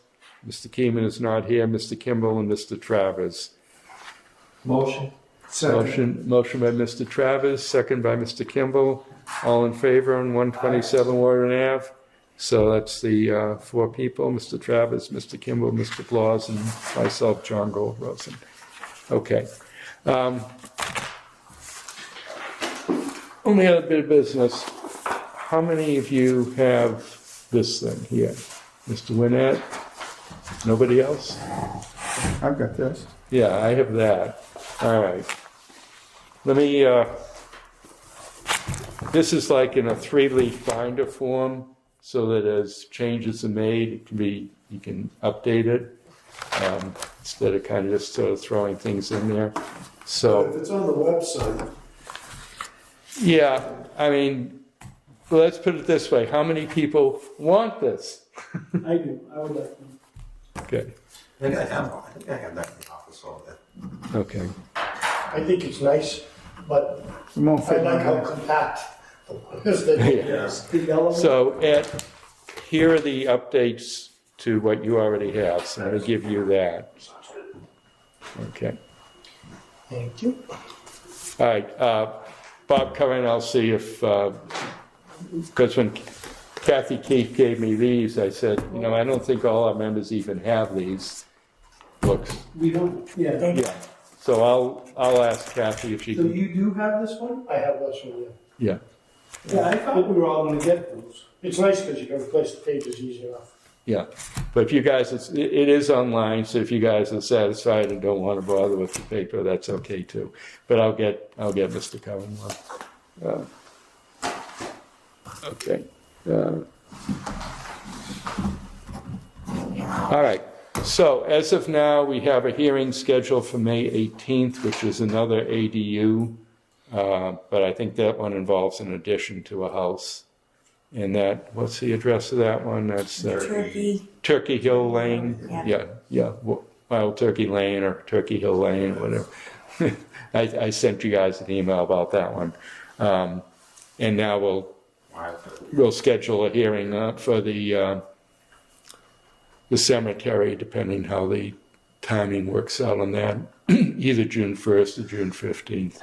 Mr. Keeman is not here, Mr. Kimball, and Mr. Travers. Motion. Second. Motion by Mr. Travers, second by Mr. Kimball. All in favor on 127 Warren Ave? So that's the 4 people, Mr. Travers, Mr. Kimball, Mr. Blas, and myself, John Goldrosen. Okay. Only other bit of business. How many of you have this thing here? Mr. Winnett? Nobody else? I've got this. Yeah, I have that. All right. Let me, this is like in a 3-leaf binder form, so that as changes are made, it can be, you can update it, instead of kind of just sort of throwing things in there. So, If it's on the website, yeah, I mean, let's put it this way. How many people want this? I do, I would like them. Okay, I think I have one. I think I have that in the office over there. okay. I think it's nice, but It won't I fit like in how there. compact the is that Yeah. the element. So, Ed, here are the updates to what you already have, so I'm gonna give you that. Okay. Thank you. All right, Bob Curran, I'll see if, because when Kathy Keith gave me these, I said, you know, I don't think all our members even have these books. We don't, yeah. Yeah, so I'll ask Kathy if she So can, you do have this one? I have this one, yeah. yeah. Yeah, I thought we were all gonna get those. It's nice because you can replace the pages easy enough. Yeah, but if you guys, it is online, so if you guys are satisfied and don't want to bother with the paper, that's okay too. But I'll get Mr. Cohen one. Okay. All right. So as of now, we have a hearing scheduled for May 18th, which is another ADU, but I think that one involves an addition to a house. And that, what's the address of that one? That's Turkey. Turkey Hill Lane. Yeah. Yeah. Wild Turkey Lane or Turkey Hill Lane or whatever. I sent you guys an email about that one. And now we'll schedule a hearing for the cemetery, depending how the timing works out on that, either June 1st or June 15th.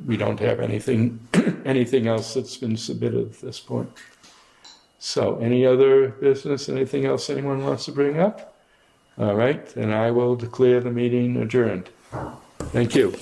We don't have anything else that's been submitted at this point. So any other business, anything else anyone wants to bring up? All right, then I will declare the meeting adjourned. Thank you.